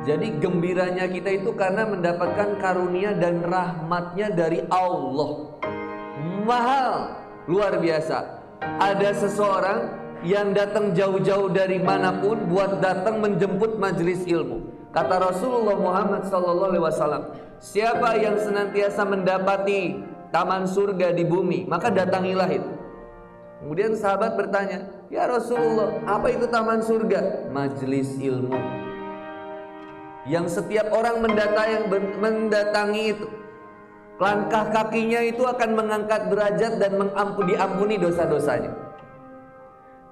Jadi gembiranya kita itu karena mendapatkan karunia dan rahmatnya dari Allah. Mahal, luar biasa. Ada seseorang yang datang jauh-jauh dari manapun buat datang menjemput majelis ilmu. Kata Rasulullah Muhammad SAW, siapa yang senantiasa mendapati taman surga di bumi, maka datangilah itu. Kemudian sahabat bertanya, ya Rasulullah, apa itu taman surga? Majelis ilmu yang setiap orang mendatangi itu, langkah kakinya itu akan mengangkat derajat dan diampuni dosa-dosanya.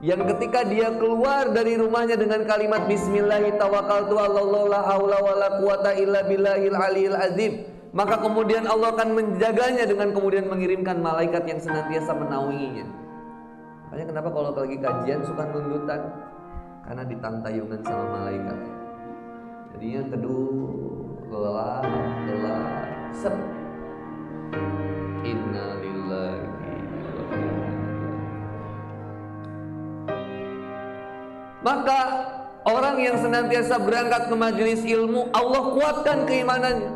Yang ketika dia keluar dari rumahnya dengan kalimat Bismillahi tawakkaltu 'alallah la haula wala quwata illa billahil aliyil azim, maka kemudian Allah akan menjaganya dengan kemudian mengirimkan malaikat yang senantiasa menaunginya. Makanya kenapa kalau lagi kajian suka nundutan? Karena ditantayungan sama malaikat. Jadinya teduh, lelah, sep. Innalillahi. Maka orang yang senantiasa berangkat ke majelis ilmu, Allah kuatkan keimanannya.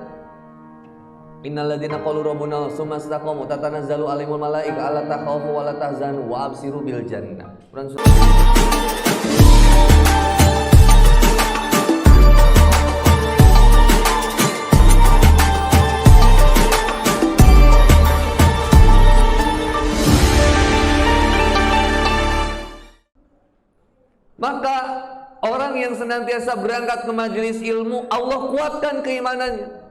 Innalladzina qalu rabbuna tsumma istaqamu tatanazzalu alaihimul malaika alla takhafu wa la tahzanu wa absiru bil jannah. Maka orang yang senantiasa berangkat ke majelis ilmu, Allah kuatkan keimanannya.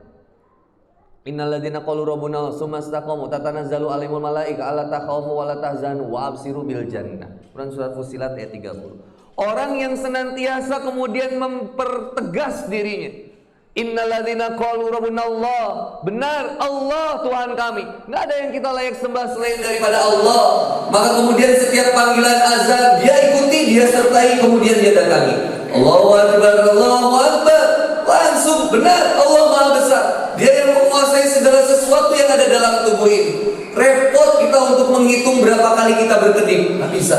Innalladzina qalu rabbuna tsumma istaqamu tatanazzalu alaihimul malaika alla takhafu wa la tahzanu wa absiru bil jannah. Quran surat Fussilat ayat 30. Orang yang senantiasa kemudian mempertegas dirinya. Innalladzina qalu rabbuna Allah, benar Allah Tuhan kami, nggak ada yang kita layak sembah selain daripada Allah. Maka kemudian setiap panggilan azan dia ikuti, dia sertai, kemudian dia datangi. Allahu Akbar, Allahu Akbar. Langsung benar Allah Maha Besar. Dia yang menguasai segala sesuatu yang ada dalam tubuh ini. Repot kita untuk menghitung berapa kali kita berkedip, nggak bisa.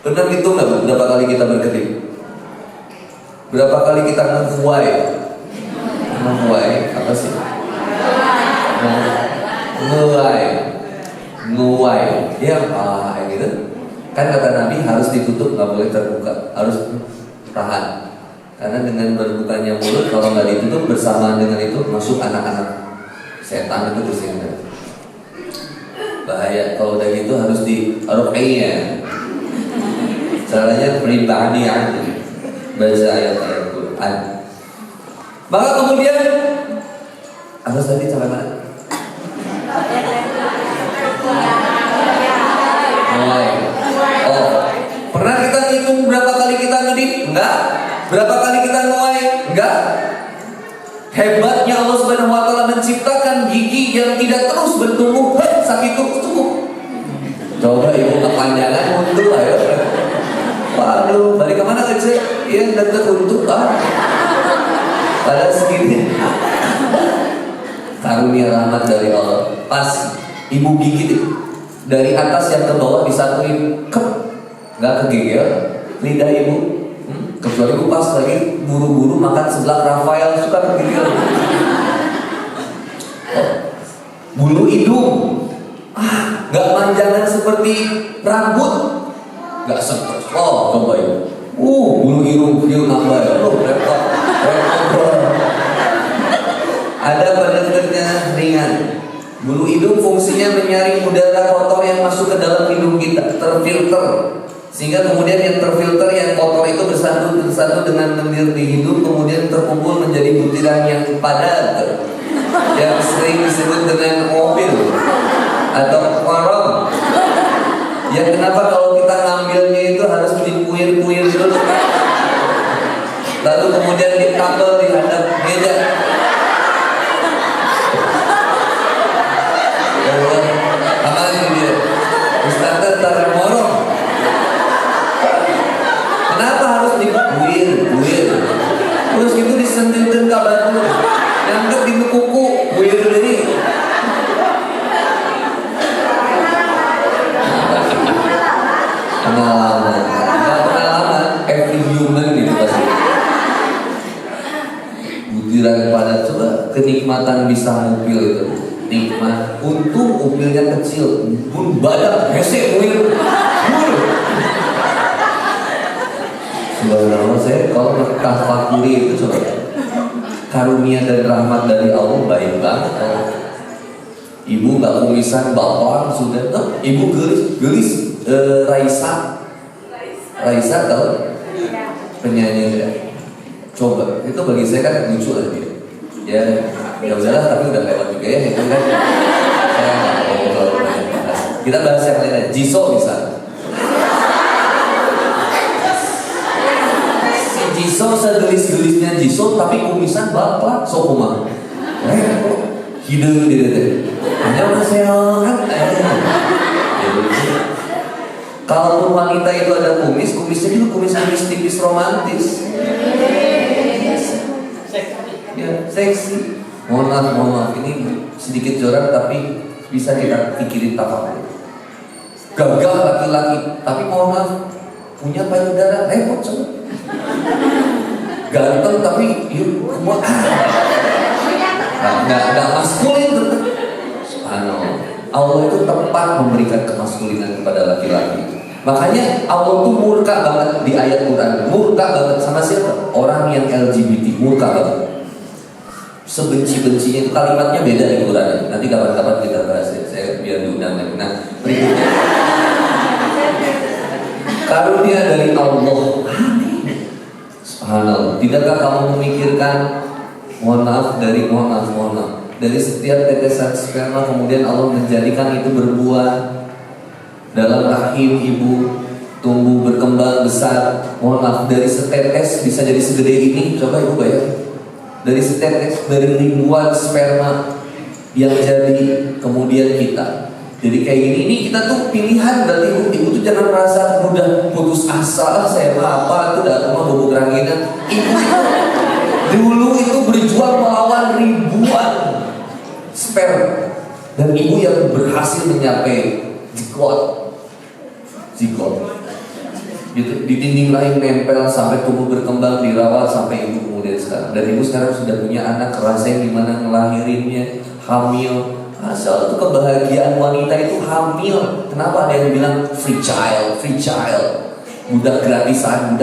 Pernah hitung nggak berapa kali kita berkedip? Berapa kali kita ngehuai? Ngehuai apa sih? Ngehuai. Ya apa gitu? Kan kata Nabi harus ditutup, nggak boleh terbuka, harus tahan. Karena dengan berbukanya mulut, kalau nggak ditutup bersamaan dengan itu masuk anak-anak setan itu ke sini. Bahaya. Kalau udah gitu harus di ruqyah. Caranya pribadi aja. Baca ayat-ayat Quran. Maka kemudian apa tadi cara mana? Oh, pernah kita hitung berapa kali kita ngedip? Enggak. Berapa kali kita nuai? Enggak. Hebatnya Allah Subhanahu wa taala menciptakan gigi yang tidak terus bertumbuh sakit cukup. Coba ibu kepanjangan untuk ayo. Waduh, balik kemana kecil? Iya, deket untuk pada segini. Karunia rahmat dari Allah. Pas ibu gigit dari atas yang ke bawah disatuin, nggak kegigil lidah ibu. Kecuali ibu pas lagi buru-buru makan seblak Rafael suka kegigil. Bulu hidung, nggak manjangan seperti rambut. Gak stres, kembali. Bulu hidung nambah ya, repot. Ada pada ringan. Bulu hidung fungsinya menyaring udara kotor yang masuk ke dalam hidung kita, terfilter. Sehingga kemudian yang terfilter, yang kotor itu bersatu dengan lendir di hidung, kemudian terkumpul menjadi butiran yang padat, yang sering disebut dengan mobil atau korong. Yang kenapa kalau kita ngambilnya itu harus dipuir-puir dulu, lalu kemudian ditambal di hadap meja. Ya Allah, amalin dia. Ustaz taruh morong. Kenapa harus dipuir? Terus itu disentil-sentil kabar dulu, nyangkut di kuku, puir ini. Pengalaman, every human gitu pasti. giliran pada coba kenikmatan bisa ngupil itu nikmat. Untung upilnya kecil, pun badak hese upil. Subhanallah, saya kalau tafakuri itu coba karunia dan rahmat dari Allah baik banget. Ibu nggak kumisan, bapak sudah tuh. Ibu gelis Raisa tahu penyanyi ya. Coba itu bagi saya kan lucu lah dia. Ya udahlah, tapi udah lewat juga ya itu kan. Kita bahas yang lain. Jisoo misalnya. Jisoo segelis-gelisnya Jisoo tapi kumisan bapak sokuma. Hidung dia. Hanya masih kan. Kalau wanita itu ada kumisnya itu kumis tipis romantis. Ya, seksi. Mohon maaf, ini sedikit jorok tapi bisa kita pikirin tafakur. Gagah laki-laki, tapi mohon maaf punya payudara repot coba. Ganteng tapi semua nggak maskulin tuh. Allah itu tepat memberikan kemaskulinan kepada laki-laki. Makanya Allah tuh murka banget di ayat Quran. Murka banget sama siapa? Orang yang LGBT, murka banget. Sebenci-bencinya itu kalimatnya beda di Quran. Nanti kapan-kapan kita bahas ya. Saya biar diundang lagi. Nah, berikutnya karunia dari Allah. Subhanallah. Tidakkah kamu memikirkan mohon maaf dari setiap tetesan sperma kemudian Allah menjadikan itu berbuah dalam rahim ibu, tumbuh berkembang besar. Mohon maaf, dari setetes bisa jadi segede ini. Coba ibu bayangin, dari setetes, dari ribuan sperma yang jadi kemudian kita. Jadi kayak gini, ini kita tuh pilihan. Berarti ibu tuh jangan merasa mudah putus asa. Saya apa itu udah rumah bubuk ranginan. Ibu dulu itu berjuang melawan ribuan sperma, dan ibu yang berhasil menyapai zigot gitu, di dinding rahim nempel sampai tumbuh berkembang, dirawat sampai ibu kemudian sekarang. Dan ibu sekarang sudah punya anak, ngerasain gimana ngelahirinnya, hamil. Asal itu kebahagiaan wanita itu hamil. Kenapa ada yang bilang free child, budak gratisan.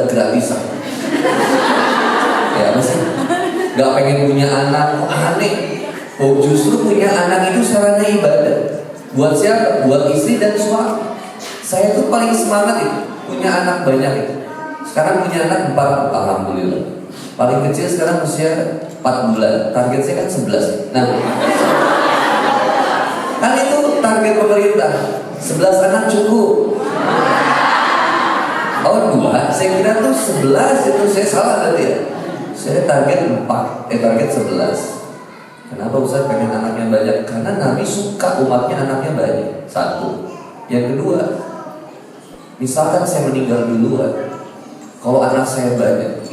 Ya masih nggak pengen punya anak, aneh. Oh justru punya anak itu sarana ibadah. Buat siapa? Buat istri dan suami. Saya tuh paling semangat itu punya anak banyak itu. Sekarang punya anak 4, alhamdulillah. Paling kecil sekarang usia 4 bulan. Target saya kan 11. Nah, kan itu target pemerintah. 11 anak cukup. Oh 2, saya kira tuh 11 itu saya salah tadi ya. Saya target 4, target 11. Kenapa Ustaz pengen anaknya banyak? Karena Nabi suka umatnya anaknya banyak. 1. Yang kedua, misalkan saya meninggal duluan, kalau anak saya banyak,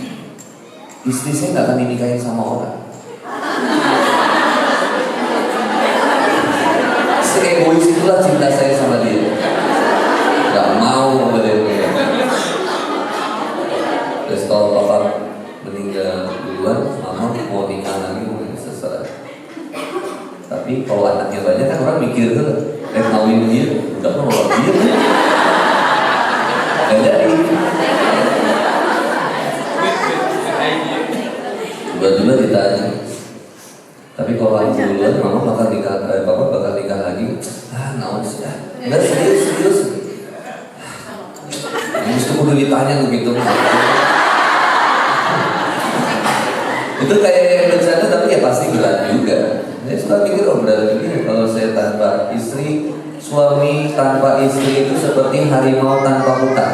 istri saya nggak akan dinikahin sama orang. Seegois itulah cinta saya sama dia. Nggak mau sama dia. Terus kalau papa meninggal duluan, mama mau nikah lagi mungkin seserah. Tapi kalau anaknya banyak kan orang mikir tuh, kawin dia, udah mau dia. Gak jadi. Tiba-tiba ditanya, tapi kalau aku duluan, mama bakal nikah, papa bakal nikah lagi. Naon sih? Enggak serius. Mesti kudu ditanya begitu. Itu kayak yang bercanda tapi ya pasti berat juga. Saya suka pikir berat begini, kalau saya tanpa istri, suami tanpa istri itu seperti harimau tanpa hutan.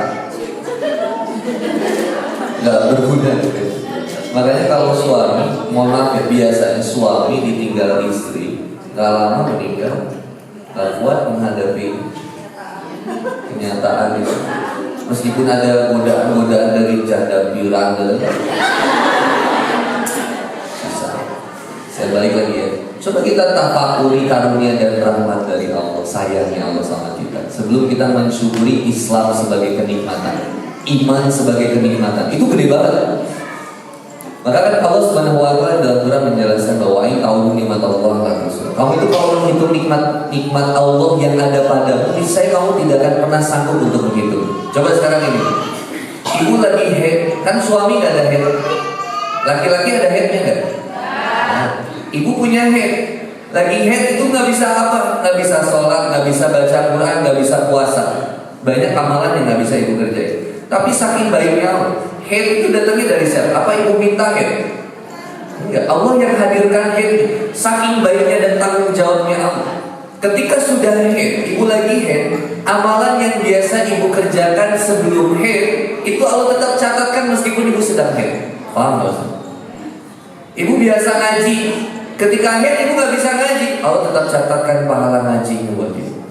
Nggak berguna gitu. Makanya kalau suami, mohon maaf ya, biasanya suami ditinggal istri, nggak lama meninggal, nggak kuat menghadapi kenyataan itu. Meskipun ada godaan-godaan dari janda bilang, saya balik lagi ya. Coba kita tafakuri karunia dan rahmat dari Allah, sayangnya Allah sama kita. Sebelum kita mensyukuri Islam sebagai kenikmatan, iman sebagai kenikmatan, itu gede banget. Maka kan Allah Subhanahu wa taala dalam Quran menjelaskan bahwa in ta'udhu nikmat Allah la tuhsuha. Kamu itu kalau menghitung nikmat Allah yang ada padamu, niscaya kamu tidak akan pernah sanggup untuk menghitung. Coba sekarang ini. Ibu lagi head, kan suami gak ada head. Laki-laki ada headnya gak? Nah, ibu punya head. Lagi head itu gak bisa apa? Gak bisa sholat, gak bisa baca Quran, gak bisa puasa. Banyak amalan yang gak bisa ibu kerjain. Tapi saking baiknya Allah, head itu datangnya dari siapa? Apa ibu minta head? Enggak, Allah yang hadirkan head. Saking baiknya dan tanggung jawabnya Allah. Ketika sudah head, ibu lagi head, amalan yang biasa ibu kerjakan sebelum head itu Allah tetap catatkan meskipun ibu sedang head. Paham gak? Ibu biasa ngaji, ketika head ibu gak bisa ngaji, Allah tetap catatkan pahala ngaji buat ibu.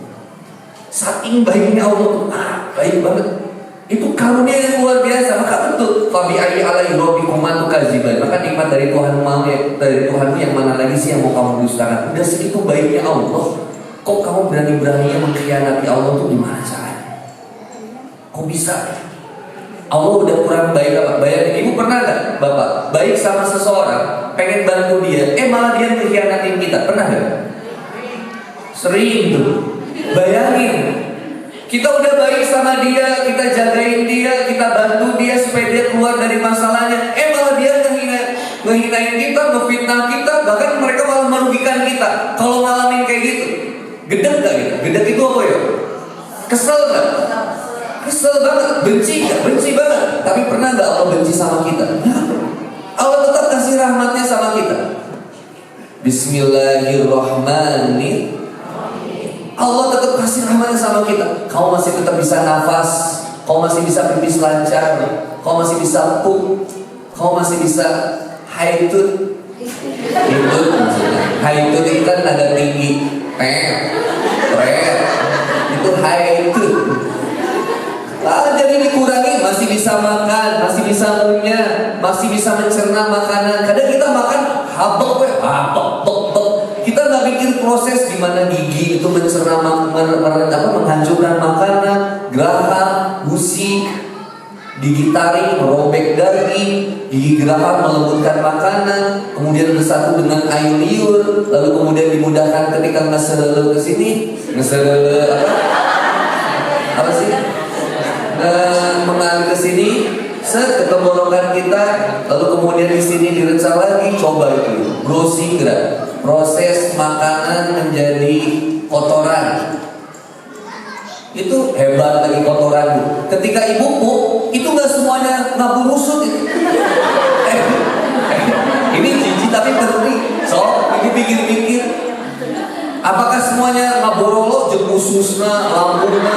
Saking baiknya Allah, baik banget. Itu karunia yang luar biasa. Maka betul fabi ayyi alaihi rabbikuma tukadziban. Maka nikmat dari Tuhanmu yang mana lagi sih yang mau kamu dustakan? Udah segitu baiknya Allah, kok kamu berani-beraninya mengkhianati Allah tuh gimana caranya? Kok bisa? Allah udah kurang baik apa? Bayangin, ibu pernah gak bapak baik sama seseorang, pengen bantu dia, malah dia mengkhianatin kita, pernah gak? Sering tuh. Bayangin, kita udah baik sama dia, kita jagain dia, kita bantu dia supaya dia keluar dari masalahnya, malah dia ngehinain kita, ngefitnah kita, bahkan mereka malah merugikan kita. Kalau ngalamin kayak gitu, gedek gak gitu? Gedek itu apa ya? Kesel gak? Kesel banget. Benci gak? Benci banget. Tapi pernah gak Allah benci sama kita? Allah tetap kasih rahmatnya sama kita. Bismillahirrahmanirrahim. Allah tetap kasih rahmatnya sama kita. Kamu masih tetap bisa nafas, kamu masih bisa pipis lancar, kamu masih bisa pup, kamu masih bisa high tooth. High tooth itu kan nada tinggi. Itu high tooth. Jadi dikurangi, masih bisa makan, masih bisa ngunyah, masih bisa mencerna makanan. Kadang kita makan habek, kita nggak pikir proses gimana gigi itu mencerna menghancurkan makanan, geraham, gusi, gigi taring merobek daging, gigi geraham melembutkan makanan, kemudian bersatu dengan air liur, lalu kemudian dimudahkan ketika ngeselele ke sini, apa sih? Mengalir ke sini, ke tenggorokan kita, lalu kemudian di sini direnca lagi. Coba itu browsing gerak, proses makanan menjadi kotoran. Itu hebat lagi kotoran. Ketika ibu pup, itu nggak semuanya ngabur rusut. Ini jijik tapi penting. So, ibu pikir-pikir, apakah semuanya ngaborolo, jemususna, lambungna?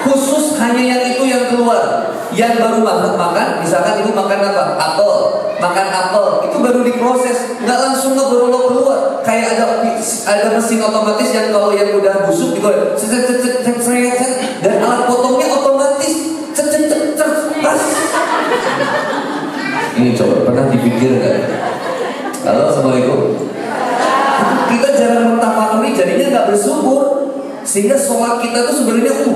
Khusus hanya yang itu yang keluar. Yang baru makan, misalkan ibu makan apa? Makan apel, itu baru diproses, nggak langsung ngeborolo keluar. Kayak ada mesin otomatis yang kalau yang udah busuk gitu, dan alat potongnya otomatis, pas. Ini coba pernah dipikir nggak? Halo, assalamualaikum. Kita jarang mentafakuri, jadinya nggak bersubur, sehingga sholat kita tuh sebenarnya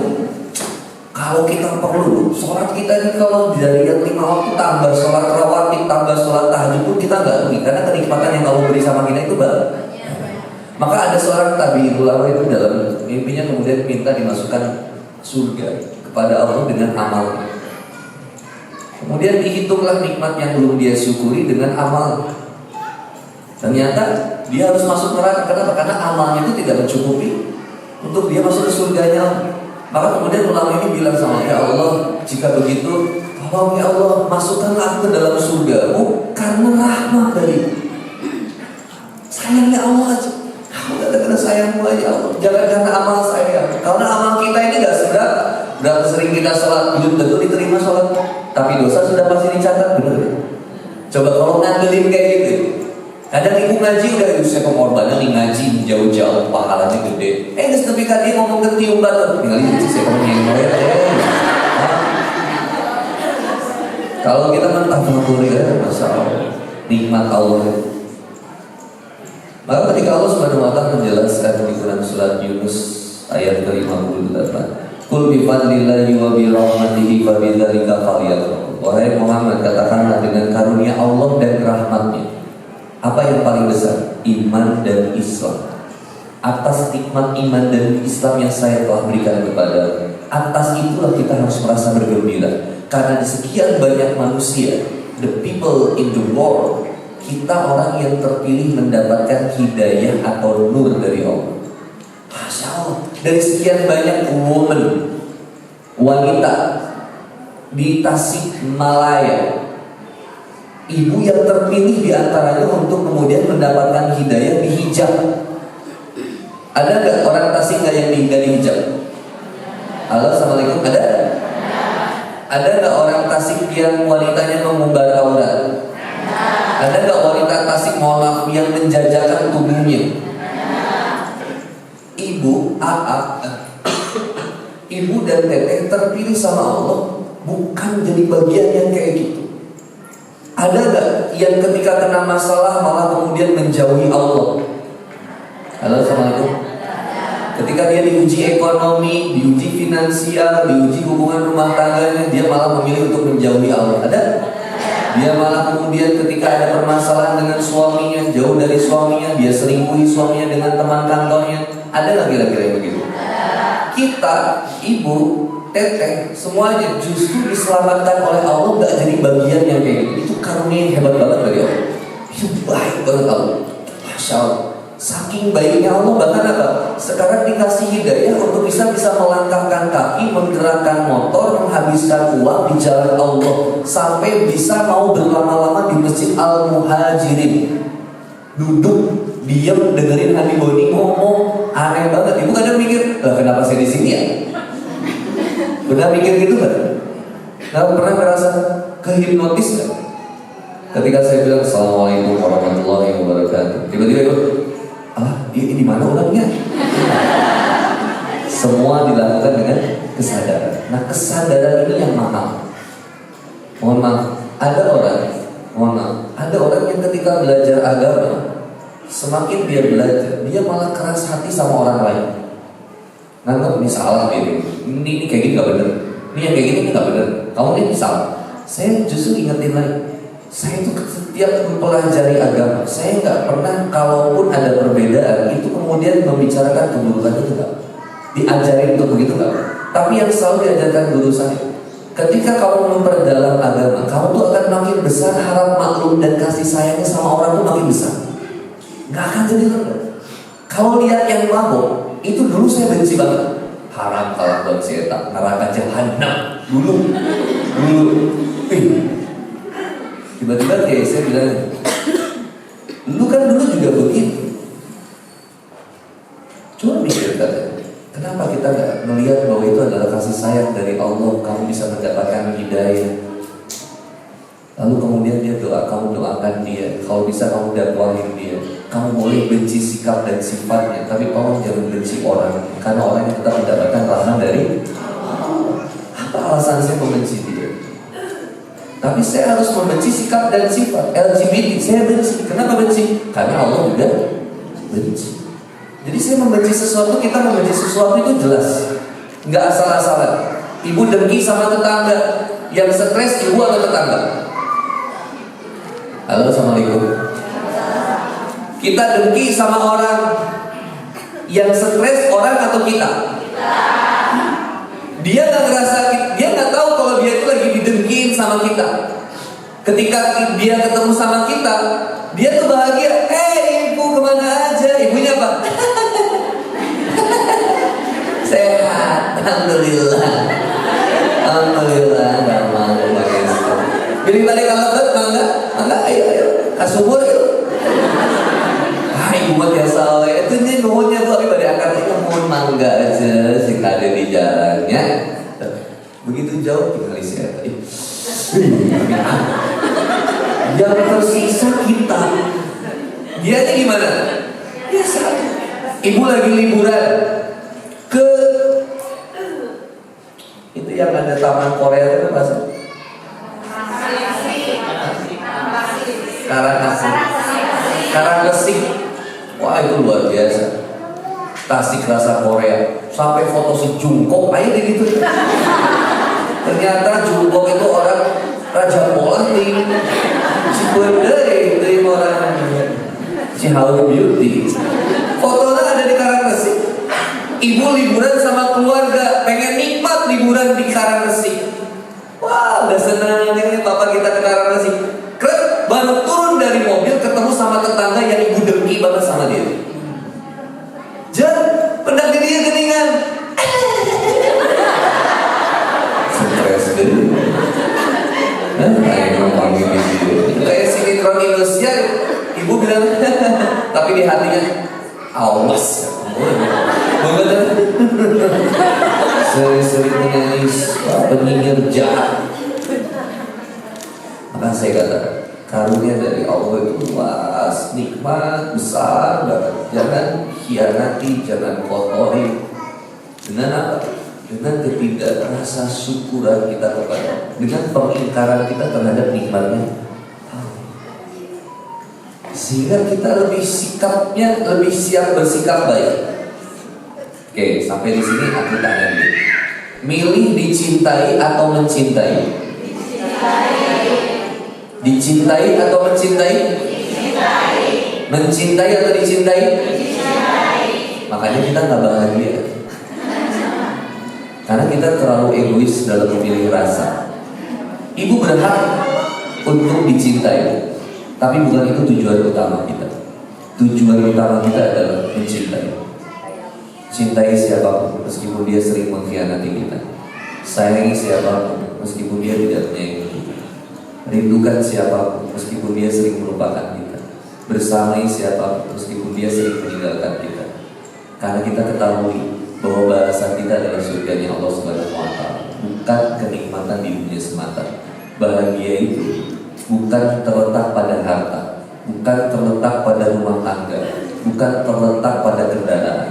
kalau kita perlu, sholat kita ini kalau dari yang 5 waktu tambah sholat rawatib, tambah sholat tahajud pun kita nggak rugi, karena kenikmatan yang Allah beri sama kita itu banyak. Maka ada seorang tabi'in ulama itu dalam mimpinya kemudian minta dimasukkan surga kepada Allah dengan amal. Kemudian dihitunglah nikmat yang belum dia syukuri dengan amal. Ternyata dia harus masuk neraka. Kenapa? Karena amalnya itu tidak mencukupi untuk dia masuk ke surganya. Maka kemudian ulama ini bilang sama, ya Allah, jika begitu, tolong ya Allah, masukkanlah aku ke dalam surgamu karena rahmat darimu. Sayangnya Allah aja. Aku gak ada karena sayangmu aja Allah. Jangan karena amal saya. Karena amal kita ini gak seberapa. Berapa sering kita sholat, belum tentu diterima sholat. Tapi dosa sudah pasti dicatat, bener. Coba kalau ngandelin kayak gitu. Kadang ibu ngaji udah saya pengorbanan nih ngaji jauh-jauh pahalanya gede. Tapi kan dia ngomong ketiung banget. Tinggal ini saya ngomong kalau kita mentafakuri ya, masya Allah, nikmat Allah. Maka ketika Allah Subhanahu wa taala menjelaskan di Quran surat Yunus ayat ke-58, "Qul bi fadlillahi wa bi rahmatihi fa bidzalika falyafrahu." Wahai Muhammad, katakanlah dengan karunia Allah dan rahmatnya, apa yang paling besar? Iman dan Islam. Atas nikmat iman dan Islam yang saya telah berikan kepada, atas itulah kita harus merasa bergembira. Karena di sekian banyak manusia, the people in the world, kita orang yang terpilih mendapatkan hidayah atau nur dari Allah. Masya Allah. Dari sekian banyak woman, wanita di Tasikmalaya, ibu yang terpilih di antaranya untuk kemudian mendapatkan hidayah di hijab. Ada nggak orang Tasik nggak yang dihijab? Halo, assalamualaikum. Ada? Ada nggak orang Tasik yang wanitanya mengumbar aurat? Ada nggak wanita Tasik, mohon maaf, yang menjajakan tubuhnya? Ibu, ibu dan teteh terpilih sama Allah bukan jadi bagian yang kayak gitu. Ada nggak yang ketika kena masalah malah kemudian menjauhi Allah? Halo, assalamualaikum. Ketika dia diuji ekonomi, diuji finansial, diuji hubungan rumah tangganya, dia malah memilih untuk menjauhi Allah. Ada? Dia malah kemudian ketika ada permasalahan dengan suaminya, jauh dari suaminya, dia selingkuhi suaminya dengan teman kantornya. Ada nggak kira-kira yang begitu? Kita, ibu, teteh, semuanya justru diselamatkan oleh Allah, nggak jadi bagian yang kayak gitu. Itu karunia yang hebat banget dari Allah. Itu baik banget Allah. Masya Allah. Saking baiknya Allah, bahkan apa? Sekarang dikasih hidayah untuk bisa melangkahkan kaki, menggerakkan motor, menghabiskan uang di jalan Allah, sampai bisa mau berlama-lama di Masjid Al-Muhajirin, duduk diam dengerin Hani Boni ngomong. Aneh banget. Ibu kadang mikir, lah kenapa saya di sini ya? Pernah mikir gitu kan? Nah, pernah merasa kehipnotis kan? Ketika saya bilang Assalamualaikum warahmatullahi wabarakatuh, tiba-tiba ibu, dia di mana orangnya? Semua dilakukan dengan kesadaran. Nah, kesadaran ini yang mahal. Mohon maaf, ada orang yang ketika belajar agama, semakin dia belajar, dia malah keras hati sama orang lain. Nganggap ini salah ini kayak gini gak bener, ini yang kayak gini gak bener, kamu ini salah. Saya justru ingetin lagi, saya itu setiap mempelajari agama, saya nggak pernah, kalaupun ada perbedaan itu kemudian membicarakan keburukan itu nggak diajarin untuk begitu nggak. Tapi yang selalu diajarkan guru saya, ketika kamu memperdalam agama, kamu tuh akan makin besar harap maklum dan kasih sayangnya sama orang tuh makin besar, nggak akan jadi rendah. Kalau lihat yang mabok, itu dulu saya benci banget, haram kalau buat setan, neraka jahanam dulu. Tiba-tiba kayak saya bilang, lu kan dulu juga begitu. Cuma mikir katanya, kenapa kita gak melihat bahwa itu adalah kasih sayang dari Allah, kamu bisa mendapatkan hidayah. Lalu kemudian dia doa, kamu doakan dia, kalau bisa kamu dakwahin dia. Kamu boleh benci sikap dan sifatnya, tapi tolong jangan benci orang, karena orang yang tetap mendapatkan rahmat dari Allah. Apa alasan saya membenci dia? Tapi saya harus membenci sikap dan sifat LGBT. Saya benci. Kenapa benci? Karena Allah juga benci. Jadi saya membenci sesuatu, kita membenci sesuatu itu jelas, nggak asal-asalan. Ibu dengki sama tetangga, yang stres ibu atau tetangga? Halo, assalamualaikum. Kita dengki sama orang, yang stres orang atau kita? Dia nggak ngerasa, dia nggak tahu kalau dia itu lagi didengkin sama kita. Ketika dia ketemu sama kita, dia tuh bahagia. Ibu kemana aja? Ibunya apa? Sehat, alhamdulillah. Alhamdulillah, pilih balik alabat, mangga, ayo, kasubur yuk. Ibu mah biasa, itu nih nuhunnya tuh, tapi pada akar itu mohon mangga aja, sing ada di jalannya. Begitu jauh tinggal istirahat. Yang tersisa kita. Dia ini gimana? Biasa. Ibu lagi liburan ke itu yang ada taman Korea itu apa sih? Karangasem. Wah, itu luar biasa. Tasik rasa Korea. Sampai foto si Jungkook aja di situ. Ternyata Jungkook itu orang Raja Polati, Cibendei, dari orang Cihaur Beauty. Fotonya ada di Karangasem. Ibu liburan sama keluarga, pengen nikmat liburan di Karangasem. Wah, udah senang ini bapak kita ke Karangasem. Keren, baru turun dari mobil ketemu sama tetangga yang ibu dengki banget sama dia. Pedang dia geningan. Stres deh. Kayak ngomong gitu. Kayak sinetron Indonesia. Ibu bilang, tapi di hatinya, awas. Sering-sering menangis penyihir jahat. Maka saya katakan, karunia dari Allah itu luas, nikmat, besar banget. Jangan hianati, jangan kotori. Dengan apa? Dengan ketidak rasa syukuran kita kepada, dengan pengingkaran kita terhadap nikmatnya. Sehingga kita lebih siap bersikap baik. Oke, sampai di sini aku tanya dulu. Milih dicintai atau mencintai? Dicintai atau mencintai? Mencintai atau dicintai? Makanya kita nggak bahagia. Karena kita terlalu egois dalam memilih rasa. Ibu berhak untuk dicintai, tapi bukan itu tujuan utama kita. Tujuan utama kita adalah mencintai. Cintai siapapun meskipun dia sering mengkhianati kita. Sayangi siapapun meskipun dia tidak menyayangi kita. Rindukan siapapun meskipun dia sering melupakan kita. Bersamai siapapun meskipun dia sering meninggalkan kita. Karena kita ketahui bahwa balasan kita adalah surganya Allah Subhanahu wa Ta'ala, bukan kenikmatan di dunia semata. Bahagia itu bukan terletak pada harta, bukan terletak pada rumah tangga, bukan terletak pada kendaraan,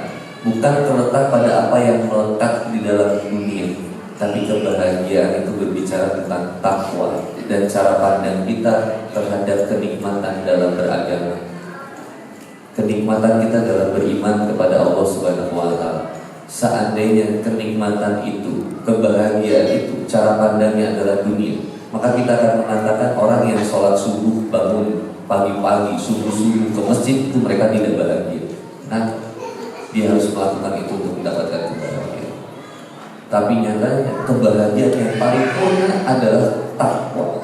bukan terletak pada apa yang melekat di dalam dunia. Tapi kebahagiaan itu berbicara tentang takwa dan cara pandang kita terhadap kenikmatan dalam beragama. Kenikmatan kita dalam beriman kepada Allah Subhanahu wa Ta'ala. Seandainya kenikmatan itu, kebahagiaan itu, cara pandangnya adalah dunia, maka kita akan mengatakan orang yang sholat subuh, bangun pagi-pagi, subuh-subuh ke masjid itu mereka tidak bahagia. Nah, dia harus melakukan itu untuk mendapatkan kebahagiaan. Tapi nyatanya kebahagiaan yang paripurna adalah takwa.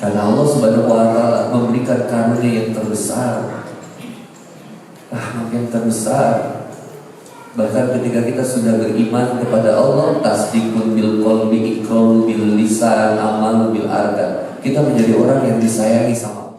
Karena Allah Subhanahu wa Ta'ala memberikan karunia yang terbesar, rahmat yang terbesar. Bahkan ketika kita sudah beriman kepada Allah, tasdikun bil qalbi, iqrarun bil lisan, amal bil arkan, kita menjadi orang yang disayangi sama Allah.